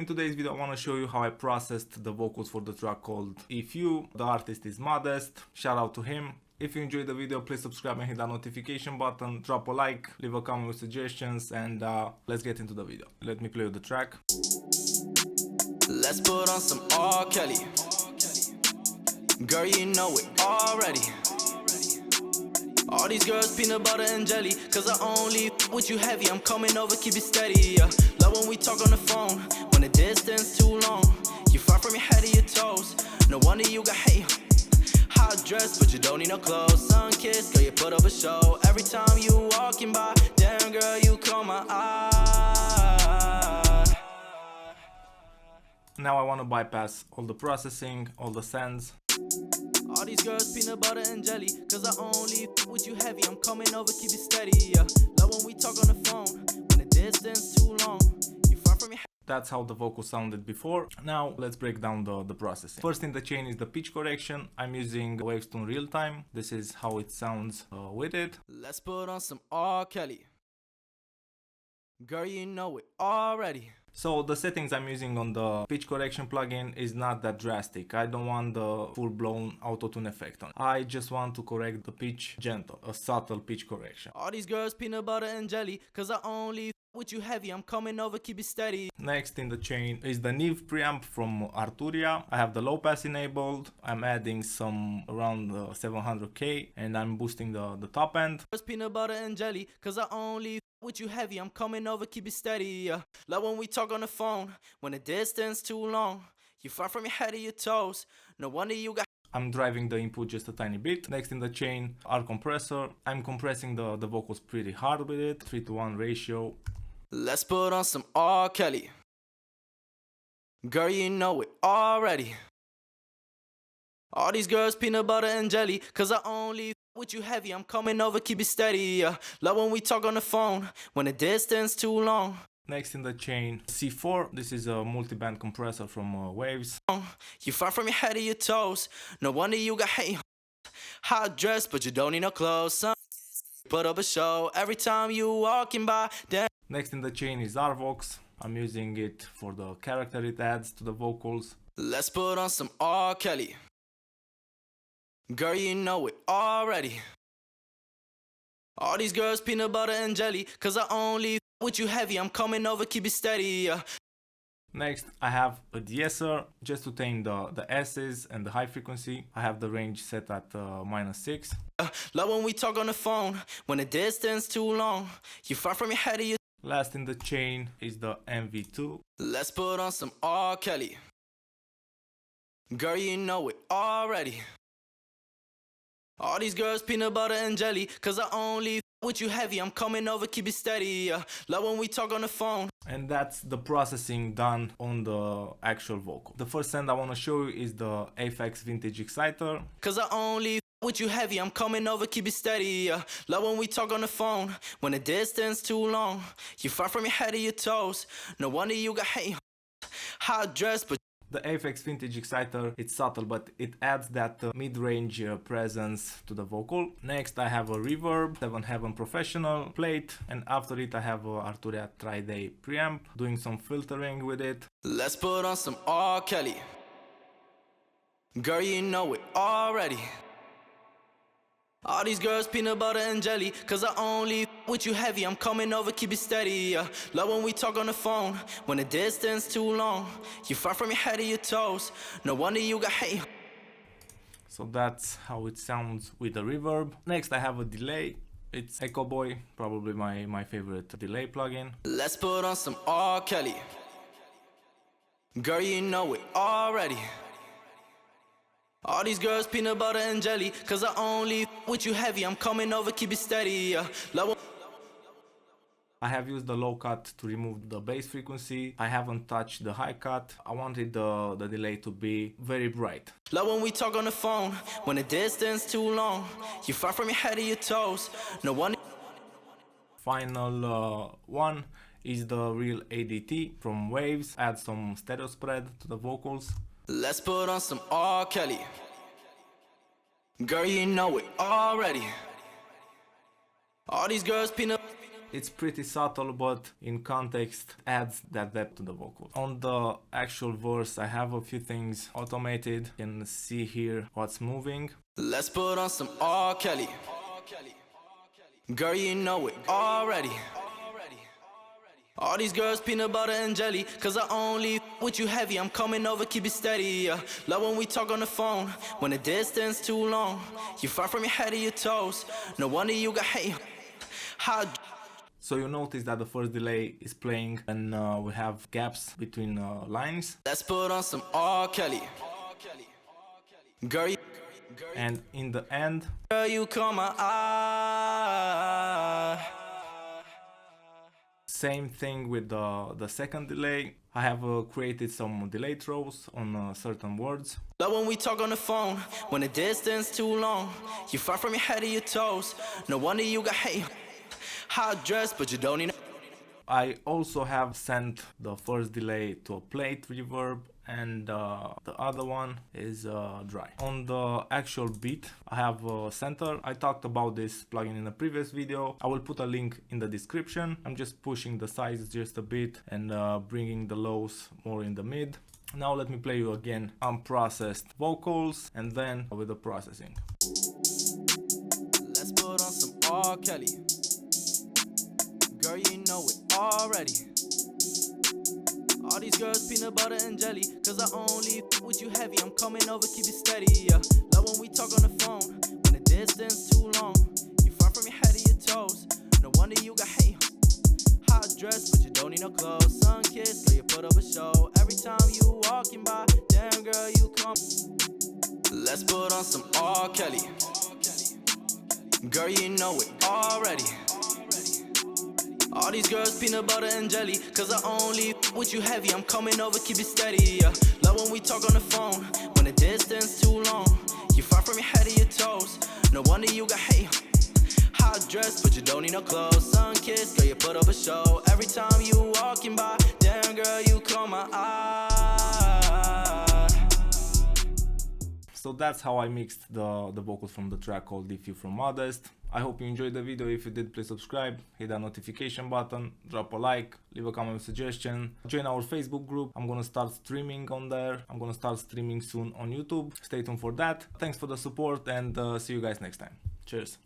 in today's video I want to show you how I processed the vocals for the track called If You. The artist is M0DE T. Shout out to him. If you enjoyed the video, please subscribe and hit that notification button, drop a like, leave a comment with suggestions, and let's get into the video. Let me play with the track. Let's put on some R. Kelly. Girl, you know it already. All these girls peanut butter and jelly, cause I only with you heavy. I'm coming over, keep it steady. Love when we talk on the phone, when the distance too long. You far from your head to your toes, no wonder you got hate. Hot dress, but you don't need no clothes. Sun kiss, girl, you put up a show. Every time you walking by, damn girl, you caught my eye. Now I want to bypass all the processing, all the sends. All these girls peanut butter and jelly, cause I only with you heavy. I'm coming over, keep it steady. Love when we talk on the phone, when the distance too long. You far from your head. That's how the vocal sounded before. Now let's break down the processing. First in the chain is the pitch correction. I'm using Wavestone Real Time. This is how it sounds with it. Let's put on some R. Kelly. Girl, you know it already. So the settings I'm using on the pitch correction plugin is not that drastic. I don't want the full-blown auto-tune effect on it. I just want to correct the pitch gentle, a subtle pitch correction. All these girls peanut butter and jelly, cause I only with you heavy. I'm coming over, keep it steady. Next in the chain is the Neve Preamp from Arturia. I have the low pass enabled. I'm adding some around 700k and I'm boosting the top end. Girls peanut butter and jelly, cause I only with you heavy. I'm coming over, keep it steady. Love when we talk on the phone, when the distance too long. You far from your head to your toes, no wonder you got. I'm driving the input just a tiny bit. Next in the chain are compressor. I'm compressing the vocals pretty hard with it, 3:1 ratio. Let's put on some R. Kelly. Girl, you know it already. All these girls peanut butter and jelly, cause I only with you heavy. I'm coming over, keep it steady. Love when we talk on the phone, when the distance too long. Next in the chain, C4. This is a multi-band compressor from Waves. You far from your head to your toes, no wonder you got hate. Hot dress, but you don't need no clothes. Sun put up a show every time you walking by. Damn. Next in the chain is RVox. I'm using it for the character it adds to the vocals. Let's put on some R. Kelly. Girl, you know it already. All these girls peanut butter and jelly, cause I only with you heavy. I'm coming over, keep it steady. Next, I have a de-esser just to tame the S's and the high frequency. I have the range set at -6. Love when we talk on the phone, when the distance too long. You far from your head to your. Last in the chain is the M0DE T. Let's put on some R. Kelly. Girl, you know it already. All these girls peanut butter and jelly, cause I only with you heavy. I'm coming over, keep it steady. Love when we talk on the phone. And that's the processing done on the actual vocal. The first send I want to show you is the Aphex Vintage Exciter. Cause I only with you heavy. I'm coming over, keep it steady. Love when we talk on the phone, when the distance too long. You far from your head to your toes, no wonder you got hate. Hot dress, but the Aphex Vintage Exciter, it's subtle, but it adds that mid-range presence to the vocal. Next, I have a reverb, 7 Heaven Professional plate, and after it I have a Arturia Neve Preamp, doing some filtering with it. Let's put on some R. Kelly. Girl, you know it already. All these girls peanut butter and jelly, cause I only with you heavy. I'm coming over, keep it steady. Love when we talk on the phone, when the distance too long. You far from your head to your toes, no wonder you got hate. So that's how it sounds with the reverb. Next I have a delay. It's Echo Boy, probably my favorite delay plugin. Let's put on some R. Kelly. Girl, you know it already. All these girls peanut butter and jelly, cause I only with you heavy. I'm coming over, keep it steady. Love. I have used the low cut to remove the bass frequency. I haven't touched the high cut. I wanted the delay to be very bright. Love when we talk on the phone, when the distance too long. You far from your head to your toes, no wonder. Final one is the Real ADT from Waves. Add some stereo spread to the vocals. Let's put on some R. Kelly. Girl, you know it already. All these girls peanut. It's pretty subtle, but in context adds that depth to the vocal. On the actual verse, I have a few things automated. You can see here what's moving. Let's put on some R. Kelly. Girl, you know it already. All these girls peanut butter and jelly, cause I only with you heavy, I'm coming over, keep it steady, yeah. Love when we talk on the phone, when the distance too long, you far from your head to your toes, no wonder you got hate. How So you notice that the first delay is playing and we have gaps between lines. let's put on some R. Kelly. Girl, And in the end, you caught my eye. same thing with the second delay. I have created some delay throws on certain words. Love when we talk on the phone, when the distance too long, you far from your head to your toes, no wonder you got hate. Hot dress, but you don't need I also have sent the first delay to a plate reverb, and the other one is dry. On the actual beat, I have a center. I talked about this plugin in a previous video. I will put a link in the description. I'm just pushing the sides just a bit and bringing the lows more in the mid. Now let me play you again unprocessed vocals and then with the processing. Let's put on some R. Kelly. Girl, you know it already. All these girls peanut butter and jelly, cause I only with you heavy, I'm coming over, keep it steady, yeah. Love when we talk on the phone, when the distance too long, you far from your head to your toes, no wonder you got hate. Hot dress, but you don't need no clothes. Sun kiss, girl, you put up a show. Every time you walking by, damn girl, you come. Let's put on some R. Kelly. Girl, you know it already. All these girls peanut butter and jelly, cause I only with you heavy, I'm coming over, keep it steady, yeah. Love when we talk on the phone, when the distance too long, you far from your head to your toes, no wonder you got hate. Hot dress, but you don't need no clothes. Sun kiss, girl, you put up a show. Every time you walking by, damn girl, you caught my eye. So that's how I mixed the vocals from the track called If You from Modest. I hope you enjoyed the video. If you did, please subscribe, hit that notification button, drop a like, leave a comment with suggestion, join our Facebook group. I'm gonna start streaming on there. I'm gonna start streaming soon on YouTube. Stay tuned for that. Thanks for the support and see you guys next time. Cheers.